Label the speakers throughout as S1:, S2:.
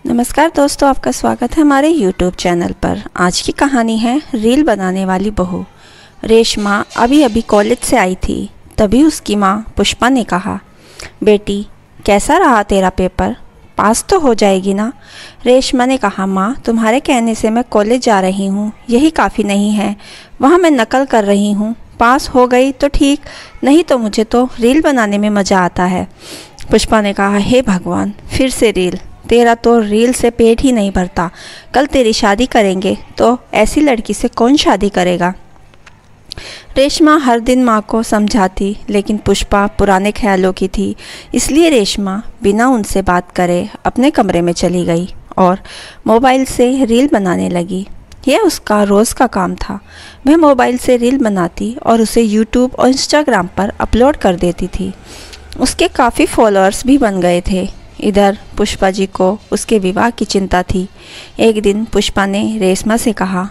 S1: नमस्कार दोस्तों, आपका स्वागत है हमारे YouTube चैनल पर। आज की कहानी है रील बनाने वाली बहू। रेशमा अभी अभी कॉलेज से आई थी, तभी उसकी माँ पुष्पा ने कहा, बेटी कैसा रहा तेरा पेपर, पास तो हो जाएगी ना। रेशमा ने कहा, माँ तुम्हारे कहने से मैं कॉलेज जा रही हूँ, यही काफ़ी नहीं है। वहाँ मैं नकल कर रही हूँ, पास हो गई तो ठीक, नहीं तो मुझे तो रील बनाने में मज़ा आता है। पुष्पा ने कहा, हे भगवान, फिर से रील, तेरा तो रील से पेट ही नहीं भरता। कल तेरी शादी करेंगे तो ऐसी लड़की से कौन शादी करेगा। रेशमा हर दिन माँ को समझाती, लेकिन पुष्पा पुराने ख्यालों की थी, इसलिए रेशमा बिना उनसे बात करे अपने कमरे में चली गई और मोबाइल से रील बनाने लगी। यह उसका रोज़ का काम था। वह मोबाइल से रील बनाती और उसे यूट्यूब और इंस्टाग्राम पर अपलोड कर देती थी। उसके काफ़ी फॉलोअर्स भी बन गए थे। इधर पुष्पा जी को उसके विवाह की चिंता थी। एक दिन पुष्पा ने रेशमा से कहा,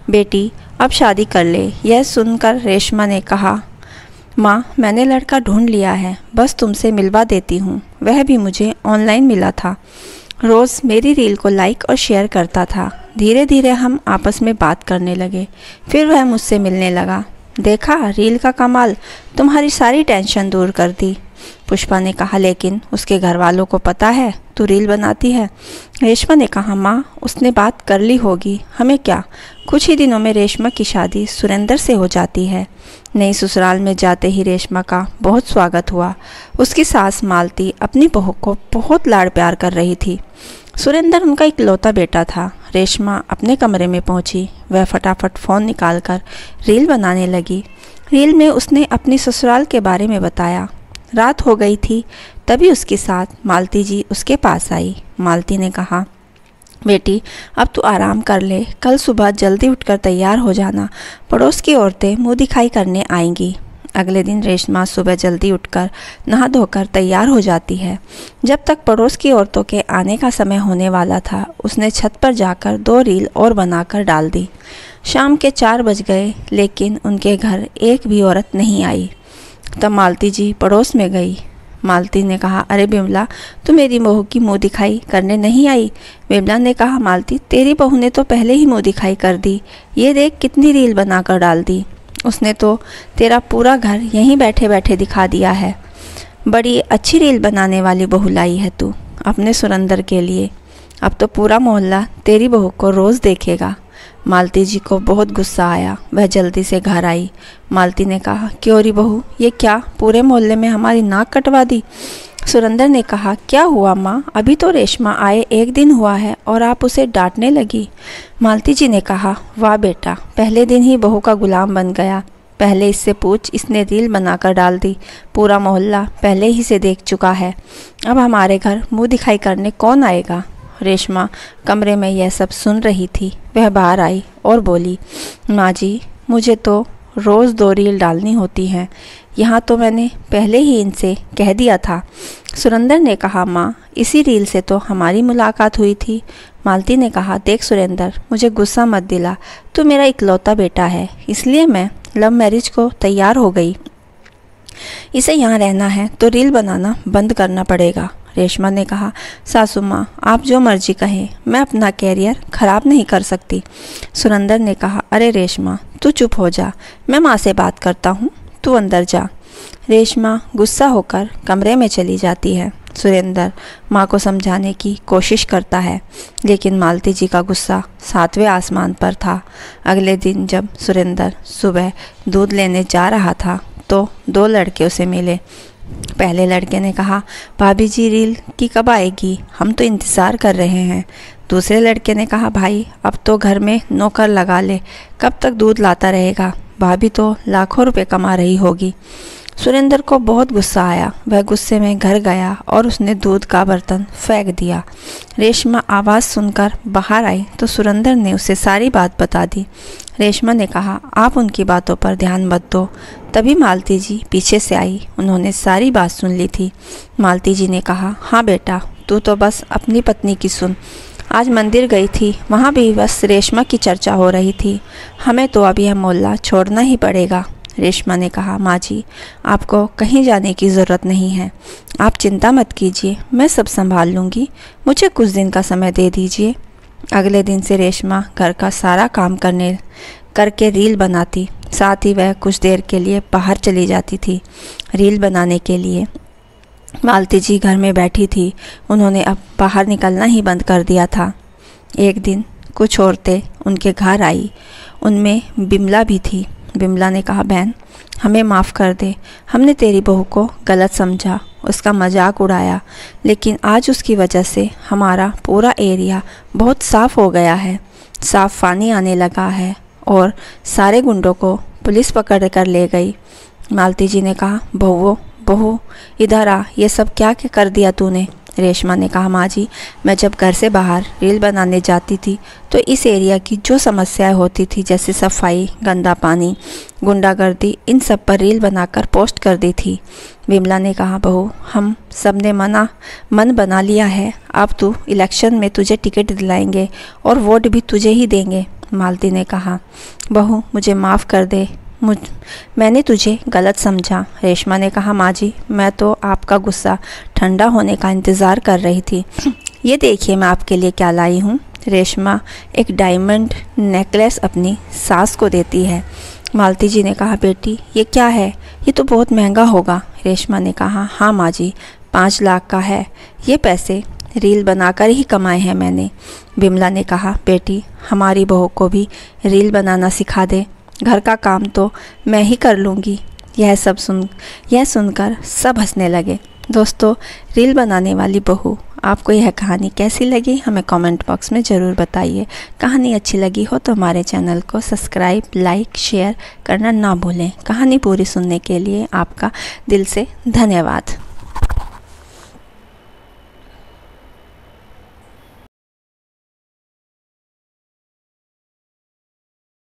S1: बेटी अब शादी कर ले। यह सुनकर रेशमा ने कहा, माँ मैंने लड़का ढूंढ लिया है, बस तुमसे मिलवा देती हूँ। वह भी मुझे ऑनलाइन मिला था, रोज़ मेरी रील को लाइक और शेयर करता था। धीरे धीरे हम आपस में बात करने लगे, फिर वह मुझसे मिलने लगा। देखा रील का कमाल, तुम्हारी सारी टेंशन दूर कर दी। पुष्पा ने कहा, लेकिन उसके घर वालों को पता है तू रील बनाती है। रेशमा ने कहा, माँ उसने बात कर ली होगी, हमें क्या। कुछ ही दिनों में रेशमा की शादी सुरेंद्र से हो जाती है। नई ससुराल में जाते ही रेशमा का बहुत स्वागत हुआ। उसकी सास मालती अपनी बहू को बहुत लाड़ प्यार कर रही थी। सुरेंद्र उनका इकलौता बेटा था। रेशमा अपने कमरे में पहुंची। वह फटाफट फ़ोन निकालकर रील बनाने लगी। रील में उसने अपनी ससुराल के बारे में बताया। रात हो गई थी, तभी उसके साथ मालती जी उसके पास आई। मालती ने कहा, बेटी अब तू आराम कर ले, कल सुबह जल्दी उठकर तैयार हो जाना, पड़ोस की औरतें मुंह दिखाई करने आएंगी। अगले दिन रेशमा सुबह जल्दी उठकर नहा धोकर तैयार हो जाती है। जब तक पड़ोस की औरतों के आने का समय होने वाला था, उसने छत पर जाकर 2 रील और बनाकर डाल दी। शाम के 4 बज गए, लेकिन उनके घर एक भी औरत नहीं आई। तब मालती जी पड़ोस में गई। मालती ने कहा, अरे बिमला, तू मेरी बहू की मुँह दिखाई करने नहीं आई। बिमला ने कहा, मालती तेरी बहू ने तो पहले ही मुँह दिखाई कर दी, ये देख कितनी रील बनाकर डाल दी। उसने तो तेरा पूरा घर यहीं बैठे बैठे दिखा दिया है। बड़ी अच्छी रील बनाने वाली बहू लाई है तू अपने सुरेंद्र के लिए। अब तो पूरा मोहल्ला तेरी बहू को रोज़ देखेगा। मालती जी को बहुत गुस्सा आया। वह जल्दी से घर आई। मालती ने कहा, क्यों री बहू, ये क्या, पूरे मोहल्ले में हमारी नाक कटवा दी। सुरेंद्र ने कहा, क्या हुआ माँ, अभी तो रेशमा आए 1 दिन हुआ है और आप उसे डांटने लगी। मालती जी ने कहा, वाह बेटा, पहले दिन ही बहू का गुलाम बन गया। पहले इससे पूछ, इसने रील बनाकर डाल दी, पूरा मोहल्ला पहले ही से देख चुका है। अब हमारे घर मुँह दिखाई करने कौन आएगा। रेशमा कमरे में यह सब सुन रही थी। वह बाहर आई और बोली, माँ जी मुझे तो रोज़ 2 रील डालनी होती हैं, यहाँ तो मैंने पहले ही इनसे कह दिया था। सुरेंद्र ने कहा, माँ इसी रील से तो हमारी मुलाकात हुई थी। मालती ने कहा, देख सुरेंद्र, मुझे गुस्सा मत दिला, तू मेरा इकलौता बेटा है, इसलिए मैं लव मैरिज को तैयार हो गई। इसे यहाँ रहना है तो रील बनाना बंद करना पड़ेगा। रेशमा ने कहा, सासू माँ आप जो मर्जी कहें, मैं अपना कैरियर ख़राब नहीं कर सकती। सुरेंद्र ने कहा, अरे रेशमा तू चुप हो जा, मैं माँ से बात करता हूँ, तू अंदर जा। रेशमा गुस्सा होकर कमरे में चली जाती है। सुरेंद्र माँ को समझाने की कोशिश करता है, लेकिन मालती जी का गुस्सा 7वें आसमान पर था। अगले दिन जब सुरेंद्र सुबह दूध लेने जा रहा था तो 2 लड़के उसे मिले। पहले लड़के ने कहा, भाभी जी रील की कब आएगी, हम तो इंतज़ार कर रहे हैं। दूसरे लड़के ने कहा, भाई अब तो घर में नौकर लगा ले, कब तक दूध लाता रहेगा, भाभी तो लाखों रुपए कमा रही होगी। सुरेंद्र को बहुत गुस्सा आया। वह गुस्से में घर गया और उसने दूध का बर्तन फेंक दिया। रेशमा आवाज़ सुनकर बाहर आई तो सुरेंद्र ने उसे सारी बात बता दी। रेशमा ने कहा, आप उनकी बातों पर ध्यान मत दो। तभी मालती जी पीछे से आई। उन्होंने सारी बात सुन ली थी। मालती जी ने कहा, हाँ बेटा, तू तो बस अपनी पत्नी की सुन। आज मंदिर गई थी, वहाँ भी बस रेशमा की चर्चा हो रही थी। हमें तो अब यह मोहल्ला छोड़ना ही पड़ेगा। रेशमा ने कहा, माँ जी, आपको कहीं जाने की ज़रूरत नहीं है। आप चिंता मत कीजिए, मैं सब संभाल लूँगी। मुझे कुछ दिन का समय दे दीजिए। अगले दिन से रेशमा घर का सारा काम करके रील बनाती। साथ ही वह कुछ देर के लिए बाहर चली जाती थी रील बनाने के लिए। मालती जी घर में बैठी थी। उन्होंने अब बाहर निकलना ही बंद कर दिया था। एक दिन कुछ औरतें उनके घर आई। उनमें बिमला भी थी। बिमला ने कहा, बहन, हमें माफ़ कर दे। हमने तेरी बहू को गलत समझा, उसका मजाक उड़ाया, लेकिन आज उसकी वजह से हमारा पूरा एरिया बहुत साफ़ हो गया है। साफ पानी आने लगा है और सारे गुंडों को पुलिस पकड़ कर ले गई। मालती जी ने कहा, बहू इधर आ, ये सब क्या कर दिया तूने? रेशमा ने कहा, माँ जी, मैं जब घर से बाहर रील बनाने जाती थी तो इस एरिया की जो समस्याएं होती थी, जैसे सफाई, गंदा पानी, गुंडागर्दी, इन सब पर रील बनाकर पोस्ट कर दी थी। विमला ने कहा, बहू, हम सब ने मन बना लिया है। अब तू इलेक्शन में तुझे टिकट दिलाएंगे और वोट भी तुझे ही देंगे। मालती ने कहा, बहू, मुझे माफ़ कर दे, मैंने तुझे गलत समझा। रेशमा ने कहा, माँ जी, मैं तो आपका गुस्सा ठंडा होने का इंतज़ार कर रही थी। ये देखिए मैं आपके लिए क्या लाई हूँ। रेशमा एक डायमंड नेकलेस अपनी सास को देती है। मालती जी ने कहा, बेटी, ये क्या है? ये तो बहुत महंगा होगा। रेशमा ने कहा, हाँ माँ जी, 5 लाख का है। ये पैसे रील बनाकर ही कमाए हैं मैंने। बिमला ने कहा, बेटी, हमारी बहू को भी रील बनाना सिखा दे, घर का काम तो मैं ही कर लूँगी। यह सुनकर सब हंसने लगे। दोस्तों, रील बनाने वाली बहू, आपको यह कहानी कैसी लगी हमें कमेंट बॉक्स में ज़रूर बताइए। कहानी अच्छी लगी हो तो हमारे चैनल को सब्सक्राइब, लाइक, शेयर करना ना भूलें। कहानी पूरी सुनने के लिए आपका दिल से धन्यवाद।